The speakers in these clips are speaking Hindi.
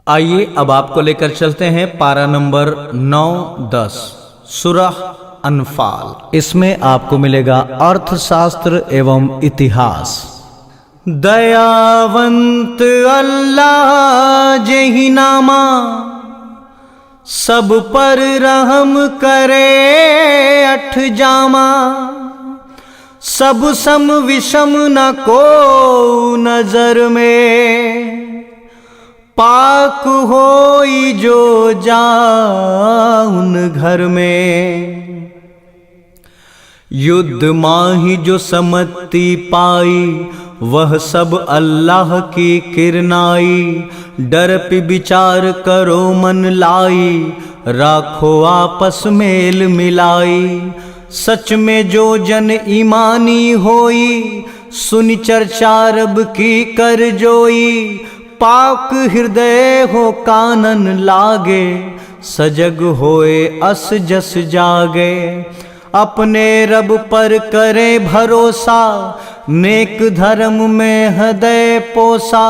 आइए अब आपको लेकर चलते हैं पारा नंबर 9-10 सूरह अनफाल। इसमें आपको मिलेगा अर्थशास्त्र एवं इतिहास। दयावंत अल्लाह जेहि नामा, सब पर रहम करे अठ जामा। सब सम विषम न को नजर में, पाक होई जो जाउन घर में। युद्ध माही जो समति पाई, वह सब अल्लाह की किरनाई। डर पे विचार करो मन लाई, राखो आपस मेल मिलाई। सच में जो जन ईमानी होई, सुन चर्चा रब की कर जोई। पाक हृदय हो कानन लागे, सजग होए अस जस जागे। अपने रब पर करे भरोसा, नेक धर्म में हृदय पोसा।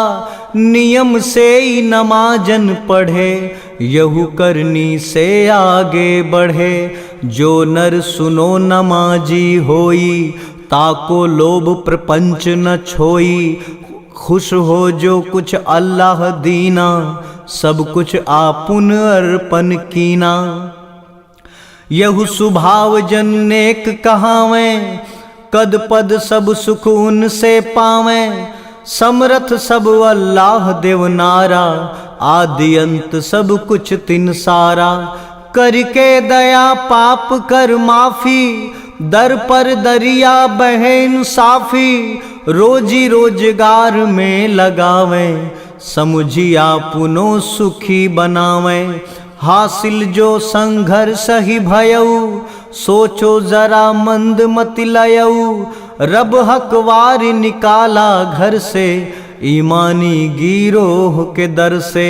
नियम से ही नमाजन पढ़े, यहू करनी से आगे बढ़े। जो नर सुनो नमाजी होई, ताको लोभ प्रपंच न छोई। खुश हो जो कुछ अल्लाह दीना, सब कुछ आपुन अर्पण कीना। यहु स्वभाव जन नेक कहावें, कद पद सब सुख उनसे पावें। समर्थ सब अल्लाह देवनारा, आदि अंत सब कुछ तिन सारा। करके दया पाप कर माफी, दर पर दरिया बहे इंसाफी। रोजी रोजगार में लगावें, समुझिया पुनो सुखी बनावें। हासिल जो संघर्ष ही भयऊ, सोचो जरा मंद मत लयऊ। रब हकवार निकाला घर से, ईमानी गिरोह के दर से।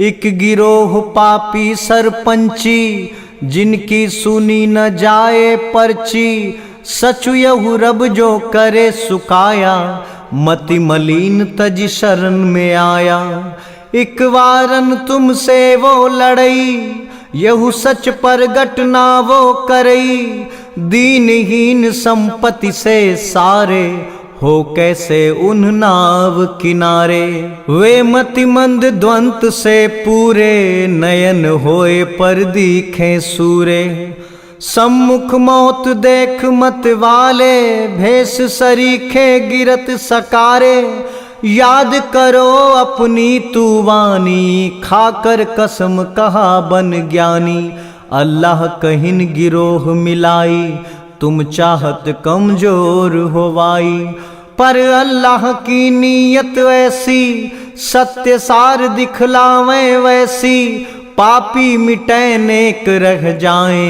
एक गिरोह पापी सरपंची, जिनकी सुनी न जाए पर्ची। सचु यहू रब जो करे सुकाया, मति मलिन तज शरण में आया। एक वारन तुमसे वो लड़ई, यहू सच प्रगट ना वो करई। दीनहीन संपत्ति से सारे, हो कैसे उन नाव किनारे। वे मतिमंद द्वंत से पूरे, नयन होए पर दिखे सूरे। सम्मुख मौत देख मत वाले, भेष सरीखे गिरत सकारे। याद करो अपनी तूवानी, खाकर कसम कहा बन ज्ञानी। अल्लाह कहिन गिरोह मिलाई, तुम चाहत कमजोर होवाई। पर अल्लाह की नीयत ऐसी, सत्य सार दिखलावे वैसी। पापी मिटे नेक रह जाए,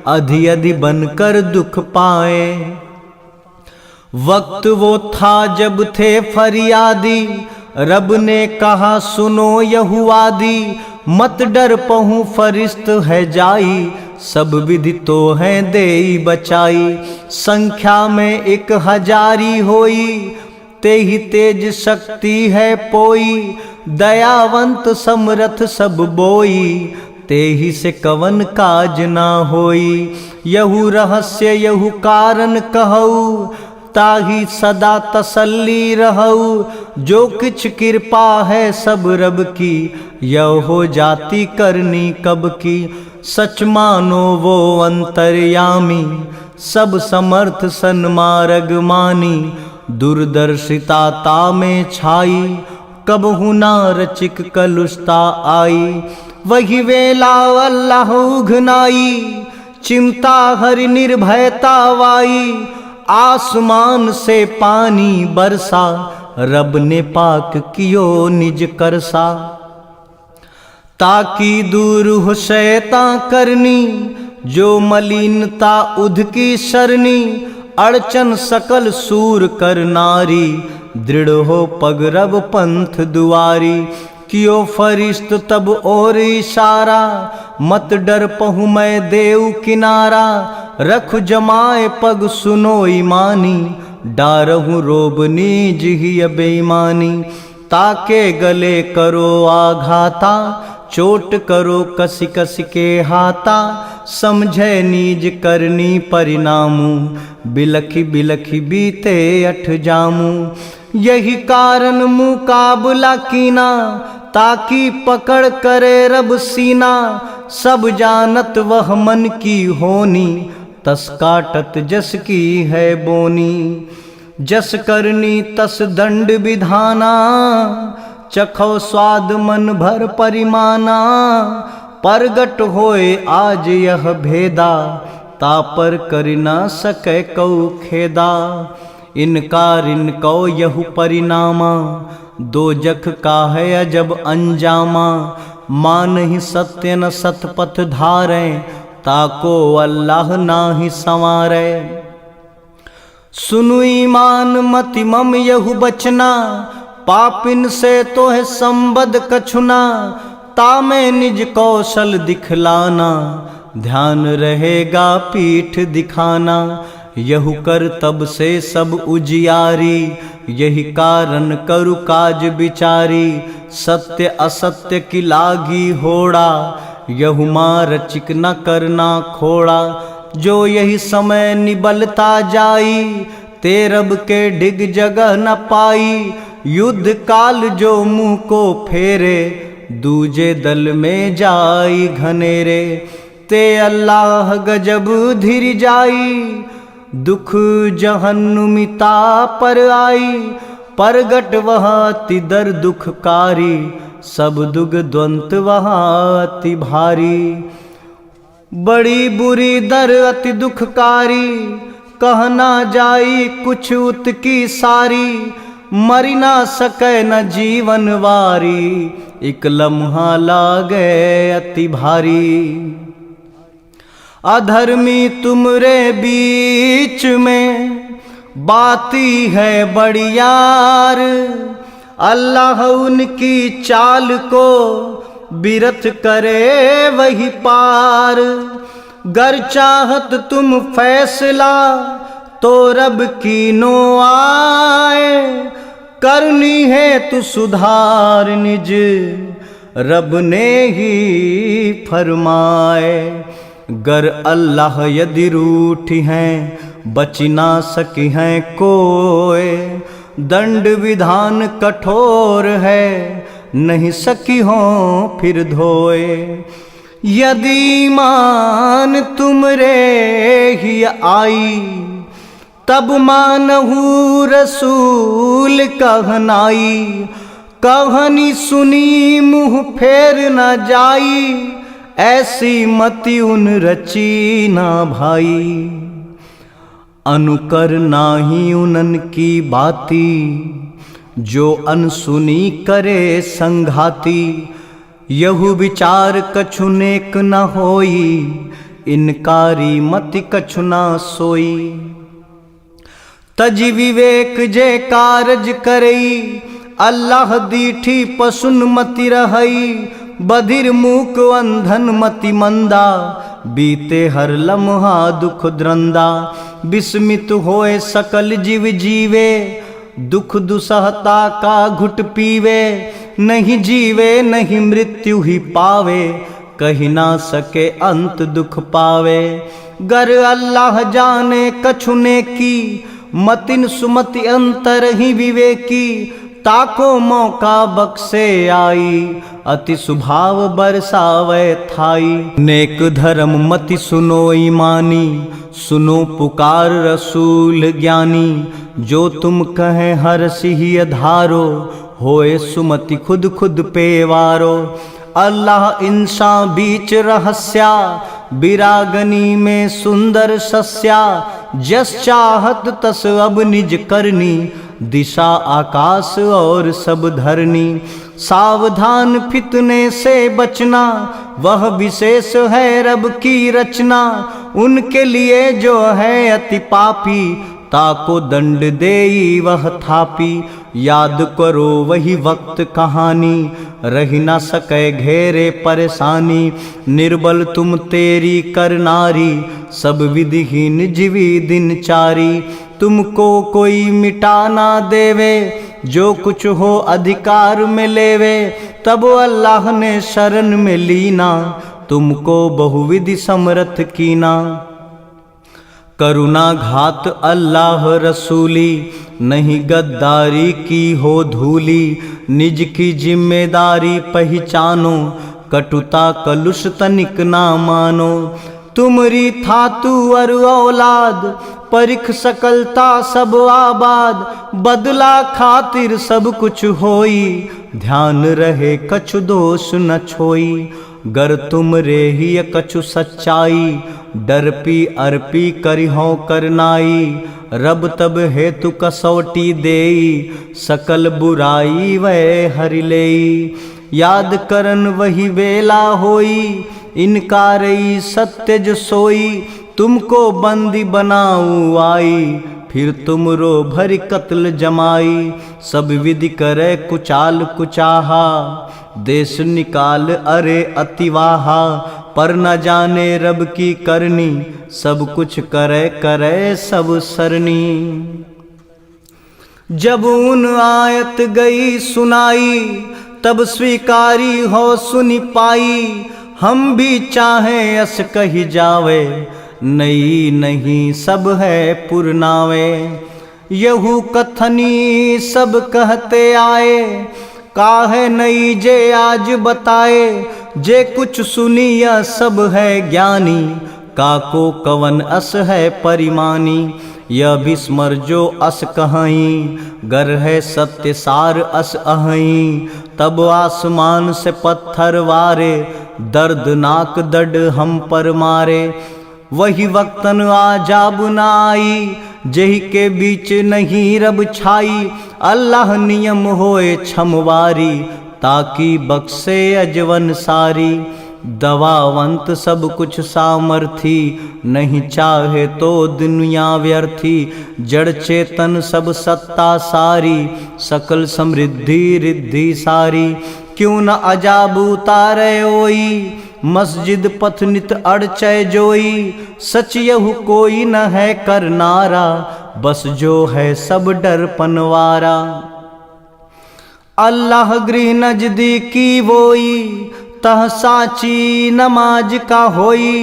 अधि अधि बनकर दुख पाए। वक्त वो था जब थे फरियादी, रब ने कहा सुनो यहुआदी। मत डर पहूँ फरिश्त है जाई, सब विधि तो है देई बचाई। संख्या में 1000 होई, ते ही तेज शक्ति है पोई। दयावंत समरथ सब बोई, ते ही से कवन काज ना होई। यहू रहस्य यहू कारण कहऊ, ताही सदा तसल्ली रहऊ। जो किछ कृपा है सब रब की, यह हो जाती करनी कब की। सच मानो वो अंतर्यामी, सब समर्थ सन्मार्ग मानी। दूरदर्शिता ता में छाई, कब हुना रचिक कलुषता आई। वही वेला अल्लाह उघनाई, चिंता हरि निर्भयता वाई। आसमान से पानी बरसा, रब ने पाक कियो निज करसा। ताकि दूर हो शैतां करनी, जो मलिनता उध की शरनी। अड़चन सकल सूर कर नारी, दृढ़ हो पग रब पंथ दुआरी। कियो फरिश्त तब और इशारा, मत डर पहु मैं देव किनारा। रख जमाए पग सुनो ईमानी, डारहूँ रोब नीज ही बेईमानी। ताके गले करो आघाता, चोट करो कसी कसी के हाथा, समझे नीज करनी परिणामू, बिलखी बिलखी बीते अठ जामू। यही कारण मुकाबला कीना, ताकि पकड़ करे रब सीना, सब जानत वह मन की होनी, तस काटत जस की है बोनी। जस करनी तस दंड विधाना, चखो स्वाद मन भर परिमाना। प्रगट होए आज यह भेदा, तापर कर न सके कऊ खेदा। इनकार इनको यहु परिणामा, दो जख का है अजब अंजामा। मान ही सत्य न सतपथ धारे, ताको अल्लाह नाही संवारे। सुनु ईमान मति मम यहु बचना, पापिन से तो है संबद कछुना। तामे निज कौशल दिखलाना, ध्यान रहेगा पीठ दिखाना। यहु कर तब से सब उजियारी, यही कारण करु काज बिचारी। सत्य असत्य की लागी होड़ा, यहु मार चिक न करना खोड़ा। जो यही समय निबलता जाई, तेरब के डिग जगह न पाई। युद्ध काल जो मुँह को फेरे, दूजे दल में जाई घनेरे। ते अल्लाह गजब धीर जाई, दुख जहन्नुमिता पर आई। प्रगट वह अति दर दुखकारी, सब दुग द्वंत वहाँ अति भारी। बड़ी बुरी दर अति दुखकारी, कहना जाई कुछ उत की सारी। मरी ना सके न जीवन वारी, एक लम्हा लागे अति भारी। अधर्मी तुमरे बीच में बाती है बड़ियार। अल्लाह उनकी चाल को बिरथ करे वही पार। गर चाहत तुम फैसला तो रब की नो आए। करनी है तू सुधार निज, रब ने ही फरमाए। गर अल्लाह यदि रूठी हैं, बच ना सकी हैं कोय। दंड विधान कठोर है, नहीं सकी हो फिर धोए। यदि मान तुमरे ही आई, तब मानहु रसूल कहनाई। कहनी सुनी मुँह फेर न जाई, ऐसी मति उन रची ना भाई। अनुकर नाही उनन की बाती, जो अनसुनी करे संघाती। यहु विचार कछु नेक न होई, इनकारी मति कछु ना सोई। तज विवेक जे कारज करई, अल्लाह दीठी पसुन मति रहई। बधिर मूक अंधन मति मंदा, बीते हर लम्हा दुख द्रंदा। विस्मित होए सकल जीव जीवे, दुख दुसहता का घुट पीवे। नहीं जीवे नहीं मृत्यु ही पावे, कही ना सके अंत दुख पावे। गर अल्लाह जाने कछुने की, मतिन सुमति अंतर ही विवेकी। ताको मौका बक्से आई, अति स्वभाव बरसावे थाई। नेक धर्म मति सुनो ईमानी, सुनो पुकार रसूल ज्ञानी। जो तुम कहें हर सिहि धारो, होए सुमति खुद खुद पेवारो। अल्लाह इंसा बीच रहस्या, बिरागनी में सुंदर सस्या। जस चाहत तस अब निज करनी, दिशा आकाश और सब धरनी। सावधान फितने से बचना, वह विशेष है रब की रचना। उनके लिए जो है अति पापी, ताको दंड देई वह थापी। याद करो वही वक्त कहानी, रही ना सके घेरे परेशानी। निर्बल तुम तेरी करनारी, सब विधिहीन जीवी दिनचारी। तुमको कोई मिटा ना देवे, जो कुछ हो अधिकार में लेवे, तब अल्लाह ने शरण में लीना, तुमको बहुविधि समर्थ कीना। करुणा घात अल्लाह रसूली, नहीं गद्दारी की हो धूली। निज की जिम्मेदारी पहचानो, कटुता कलुष तनिक ना मानो। तुमरी थातु अर औलाद, परिख सकलता सब आबाद। बदला खातिर सब कुछ होई, ध्यान रहे कछु दोष न छोई। गर तुम रे ही कछु सच्चाई, डरपी अर्पी करिहो करनाई। रब तब हेतु कसौटी देई, सकल बुराई वह हरि लेई। याद करन वही वेला होई, इनकारई सत्य जो सोई। तुमको बंदी बनाऊं आई, फिर तुम रो भरी कत्ल जमाई। सब विधि करे कुचाल कुचाहा, देश निकाल अरे अतिवाहा। पर न जाने रब की करनी, सब कुछ करे करे सब सरनी। जब उन आयत गई सुनाई, तब स्वीकारी हो सुनी पाई। हम भी चाहें अस कही जावे, नई नहीं सब है पुरनावे। यहू कथनी सब कहते आए, काहे नई जे आज बताए। जे कुछ सुनिया सब है ज्ञानी, काको कवन अस है परिमानी। यह विस्मर जो अस कहीं, गर है सत्य सार अस अहीं। तब आसमान से पत्थर वारे, दर्दनाक दर्द हम पर मारे। वही वक्तन आजाब न आई, जेहि के बीच नहीं रब छाई। अल्लाह नियम होए क्षमवारी, ताकि बख्शे अजवन सारी। दवावंत सब कुछ सामर्थी, नहीं चाहे तो दुनिया व्यर्थी। जड़ चेतन सब सत्ता सारी, सकल समृद्धि रिद्धि सारी। क्यों न अजाब उतारे ओई, मस्जिद पथ नित अड़चय जोई। सच यहु कोई न है करनारा, बस जो है सब डर पनवारा। अल्लाह गृह नजदीकी वोई, तह साची नमाज का होई।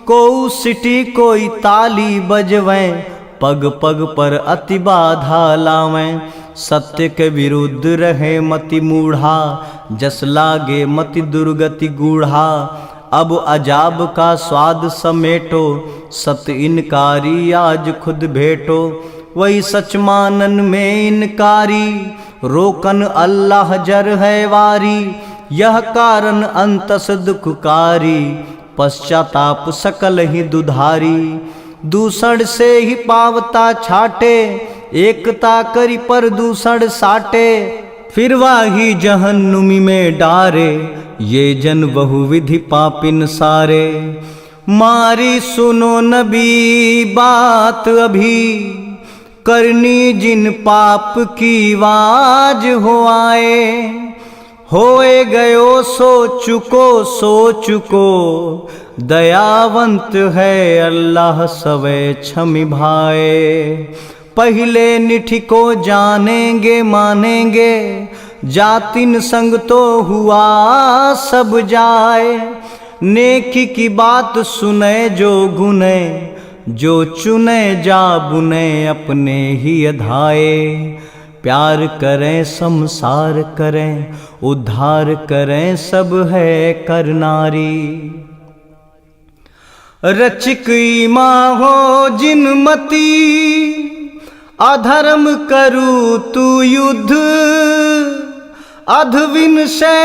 को सिटी कोई ताली बजवें, पग पग पर अति बाधा लावें। सत्य के विरुद्ध रहे मति मूढ़ा, जस लागे मति दुर्गति गूढ़ा। अब अजाब का स्वाद समेटो, सत्य इनकारी आज खुद भेटो। वही सच मानन में इनकारी, रोकन अल्लाह जर है वारी। यह कारण अंतस दुखकारी, पश्चाताप सकल ही दुधारी। दूसर से ही पावता छाटे, एकता करी पर दूसर साटे। फिर वाही जहन्नुमी में डारे, ये जन बहुविधि पापिन सारे। मारी सुनो नबी बात अभी, करनी जिन पाप की वाज हो आए। होए गयो सो चुको, दयावंत है अल्लाह सवे क्षमि भाए। पहले निठी को जानेंगे मानेंगे, जातिन संग तो हुआ सब जाए। नेकी की बात सुने जो गुने, जो चुने जा बुने अपने ही अधाए। प्यार करें संसार करें, उद्धार करें सब है करनारी। रचिक माँ हो जिन मती, अधर्म करू तू युद्ध। अधविन से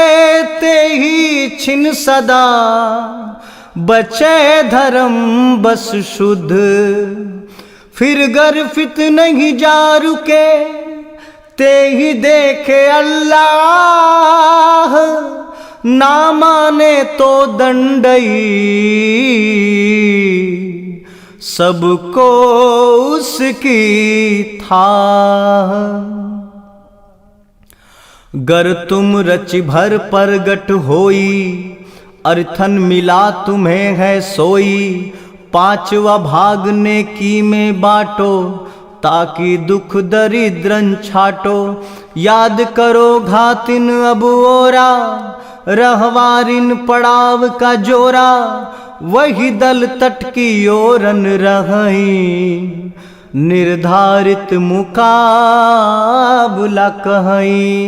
ते ही छिन सदा, बचे धर्म बस शुद्ध। फिर गर फित नहीं जा रुके, ते ही देखे अल्लाह। ना माने तो दंडई, सबको उसकी था। गर तुम रचि भर परगट होई, अर्थन मिला तुम्हें है सोई। पांचवा भाग नेकी में बांटो, ताकि दुख दरिद्रन छाटो। याद करो घातिन अब ओरा, रहवारिन पड़ाव का जोरा, वही दल तट की ओरन रही, निर्धारित मुकाबला कहीं।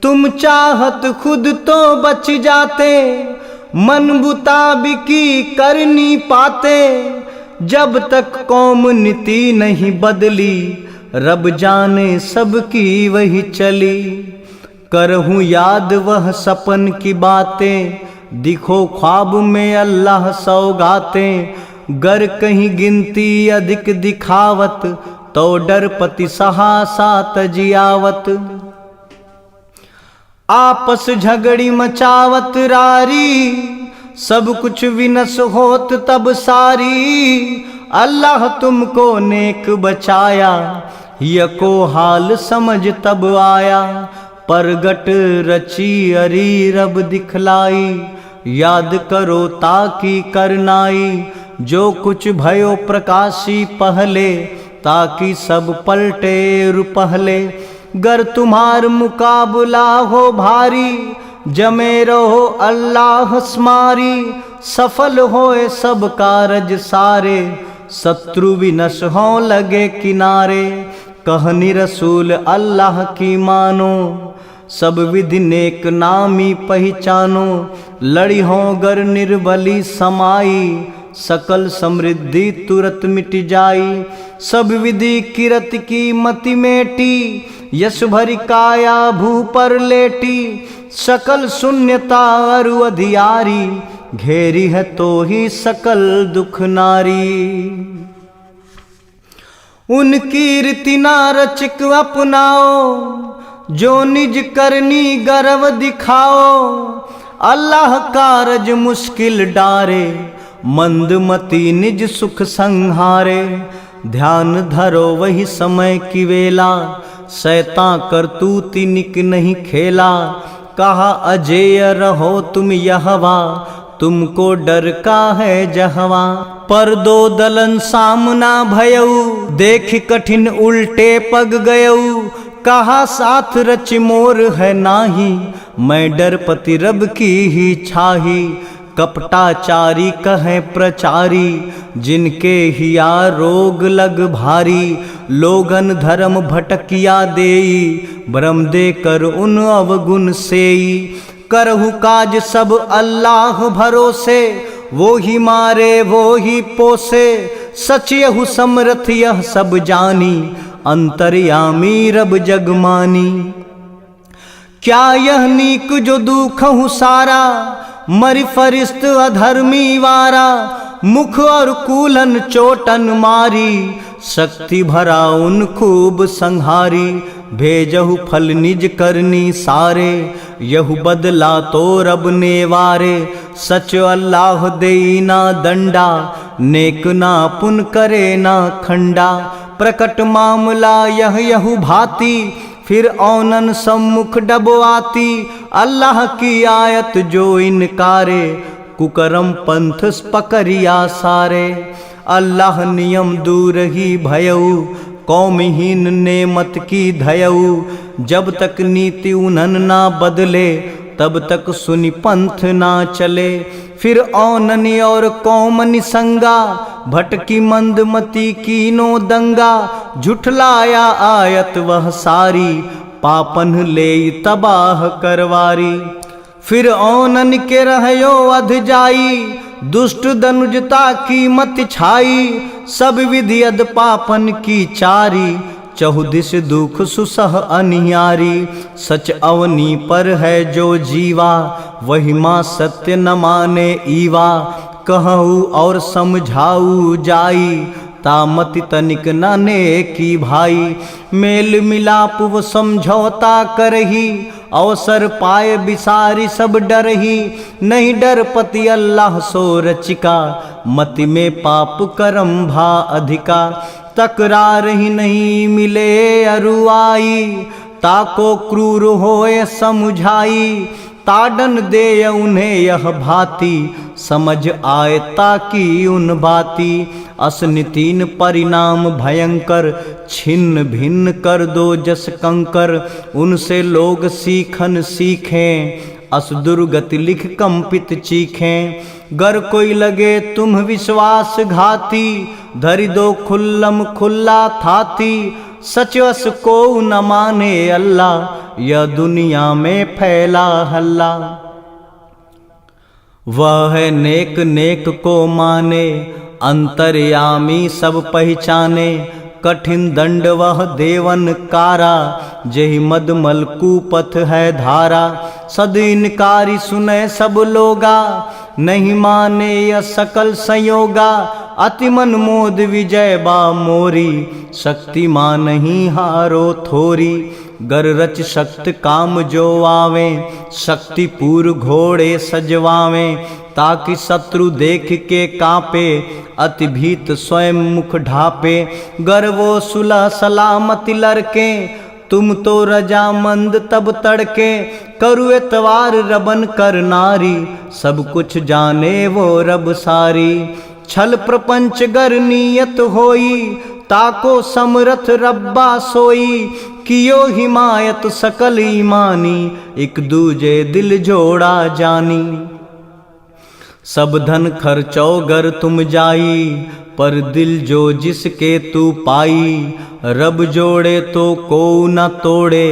तुम चाहत खुद तो बच जाते, मन मुताबिकी करनी पाते, जब तक कौम नीति नहीं बदली, रब जाने सबकी वही चली। करहूँ याद वह सपन की बातें, दिखो ख्वाब में अल्लाह सौगातें, गर कहीं गिनती अधिक दिखावत, तो डरपति सहासा तजियावत। आपस झगड़ी मचावत रारी, सब कुछ विनस होत तब सारी, अल्लाह तुमको नेक बचाया, यको हाल समझ तब आया। परगट रची अरी रब दिखलाई, याद करो ताकि करनाई, जो कुछ भयो प्रकाशी पहले, ताकि सब पलटे रुपहले। गर तुम्हार मुकाबला हो भारी, जमे रहो अल्लाह स्मारी, सफल होए सब कारज सारे, शत्रु विनश हो लगे किनारे। कहनी रसूल अल्लाह की मानो, सब विधि नेक नामी पहचानो, लड़ी हो गर निर्बली समाई, सकल समृद्धि तुरत मिट जाई। सब विधि किरत की मति मेटी, यश भरी काया भू पर लेटी, सकल शून्यता अरु अधियारी, घेरी है तो ही सकल दुख नारी। उनकी रीति ना रचिक अपनाओ, जो निज करनी गर्व दिखाओ, अल्लाह कारज मुश्किल डारे, मंदमती निज सुख संहारे। ध्यान धरो वही समय की वेला, शैतान करतूति निक नहीं खेला। कहा अजेय रहो तुम यहवा, तुमको डर का है जहवा। पर दो दलन सामना भयऊ, देख कठिन उल्टे पग गयऊ। कहा साथ रच मोर है नाही, मैं डरपति रब की ही छाही। कपटाचारी कहे प्रचारी, जिनके हिया रोग लग भारी। लोगन धर्म भटकिया देई, भ्रम दे कर उन अवगुण सेई। करहु काज सब अल्लाह भरोसे, वो ही मारे वो ही पोसे। सच यहु समर्थ यह सब जानी, अंतर्यामी रब जगमानी। क्या यह नीक जो दुखहु सारा, मरि फरिश्त अधर्मी वारा। मुख और कूलन चोटन मारी, शक्ति भरा उन खूब संहारी। भेजहु फल निज करनी सारे, यहु बदला तो रब ने वारे। सच अल्लाह देई ना दंडा, नेक ना पुन करे ना खंडा। प्रकट मामला यह यहु भांति, फिर औनन सम्मुख डबवाती। अल्लाह की आयत जो इनकारे, कुकरम पंथ पकरिया सारे। अल्लाह नियम दूर ही भयऊ, कौमहीन नेमत की धयऊ। जब तक नीति उन्हन ना बदले, तब तक सुनि पंथ ना चले। फिर औननी और कौमनि संगा, भटकी मंदमती कीनो दंगा। झुठलाया आयत वह सारी, पापन ले तबाह करवारी। फिर औनन के रहयो अध जाई, दुष्ट दनुजता की मत छाई। सब विधि अध पापन की चारी, चहुदिश दुख सुसह अनियारी। सच अवनी पर है जो जीवा, वही माँ सत्य न माने ईवा। कहूँ और समझाऊ जाई, तामति तनिक नाने की भाई। मेल मिलाप वो समझौता करही, अवसर पाए बिसारी सब डरही। नहीं डरपति अल्लाह सो रचिका, मति में पाप करम भा अधिका। तकरार ही नहीं मिले अरुआई, ताको क्रूर होए समझाई। ताडन दे उन्हें यह भांति, समझ आए ताकि उन बाती। असनितीन परिणाम भयंकर, छिन्न भिन्न कर दो जस कंकर, उनसे लोग सीखन सीखें, अस दुर्गति लिख कंपित चीखें। गर कोई लगे तुम विश्वास घाती, धरि दो खुल्लम खुल्ला थाती, सचवस को न माने अल्लाह, यह दुनिया में फैला हल्ला। वह है नेक नेक को माने, अंतर्यामी सब पहचाने, कठिन दंड वह देवन कारा, जहि मदमल कुपथ है धारा। सद इनकारी सुने सब लोगा, नहीं माने यह सकल संयोगा, अति मन मोद विजय बा मोरी, शक्तिमान नहीं हारो थोरी। गर रच शक्त काम जो आवे, शक्ति पूर घोड़े सजवावे, ताकि शत्रु देख के कांपे, अति भीत स्वयं मुख ढापे। गर वो सुलह सलामति लड़के, तुम तो रजामंद तब तड़के, करु एतवार रबन कर नारी, सब कुछ जाने वो रब सारी। छल प्रपंच गर नियत होई, ताको समरथ रब्बा सोई, कियो हिमायत सकल ईमानी, एक दूजे दिल जोड़ा जानी। सब धन खर्चो गर तुम जाई, पर दिल जो जिसके तू पाई, रब जोड़े तो को न तोड़े,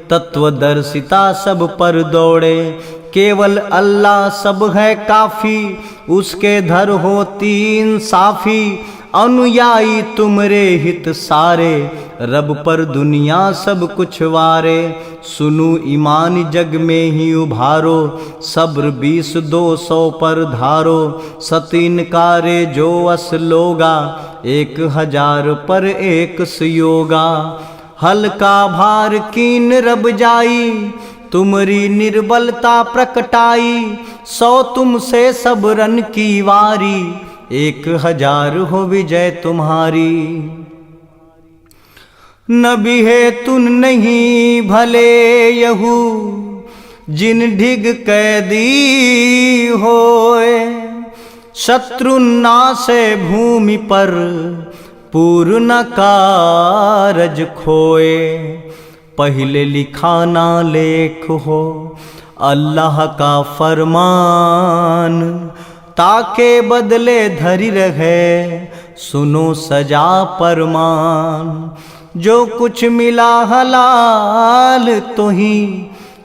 तत्वदर्शिता सब पर दौड़े। केवल अल्लाह सब है काफी, उसके धर होती इंसाफी, अनुयायी तुमरे हित सारे, रब पर दुनिया सब कुछ वारे। सुनु ईमान जग में ही उभारो, सब्र 20-200 पर धारो, सतीन कारे जो अस लोगा, 1000 पर एक सुयोगा। हल्का भार कीन रब जाई, तुमरी निर्बलता प्रकटाई, 100 तुमसे सब रन की वारी, 1000 हो विजय तुम्हारी। नबी है तुन नहीं भले यहू, जिन ढिग कैदी होए, शत्रु नासे भूमि पर पूर्ण कारज खोए। पहले लिखा ना लेख हो अल्लाह का फरमान, ताके बदले धरी रहे सुनो सजा परमान। जो कुछ मिला हलाल तो ही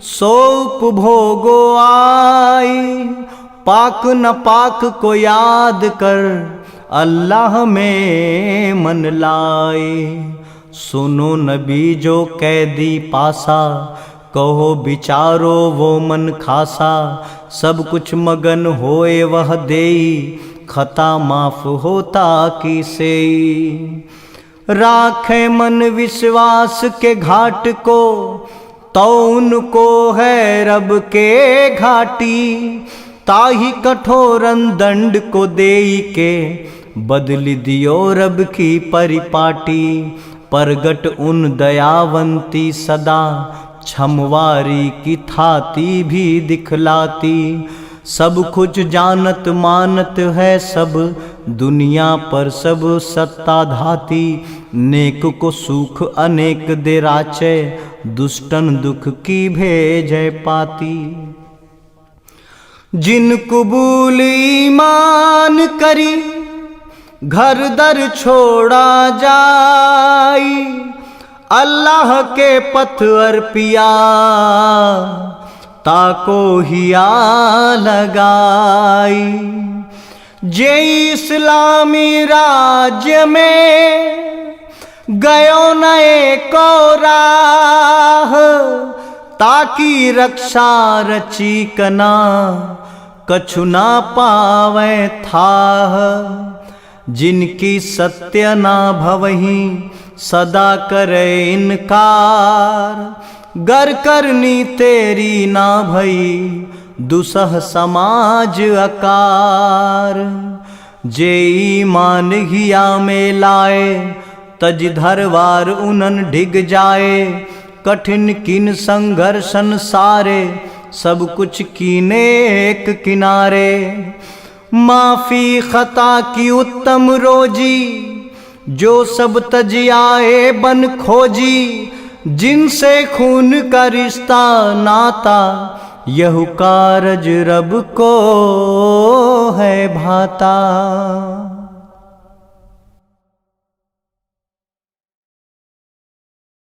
सो उपभोगो आई, पाक न पाक को याद कर अल्लाह में मन लाए। सुनो नबी जो कैदी पासा, कहो विचारो वो मन खासा। सब कुछ मगन होए वह देई, खता माफ होता की सेई। राखे मन विश्वास के घाट को, तो उनको है रब के घाटी। ताही कठोरन दंड को देई के, बदली दियो रब की परिपाटी। परगट उन दयावंती सदा, क्षमवारी की थाती भी दिखलाती। सब कुछ जानत मानत है सब, दुनिया पर सब सत्ता धाती। नेक को सुख अनेक दे राचे, दुष्टन दुख की भेजे पाती। जिन कबूल ईमान करी, घर दर छोड़ा जाई। अल्लाह के पथ अर्पिया, ताको हिया लगाई। जे इस्लामी राज्य में गयो नए को राह, ताकि रक्षा रची कना कछु ना पावे थाह। जिनकी सत्य ना भवही, सदा करे इनकार। गर करनी तेरी ना भई, दुसह समाज अकार। जे ईमान हिया में लाए, तज धरवार उनन ढिग जाए। कठिन किन संघर्षन सारे, सब कुछ कीने एक किनारे। माफी खता की उत्तम रोजी, जो सब तज आए बन खोजी, जिनसे खून का रिश्ता नाता, यह कारज रब को है भाता।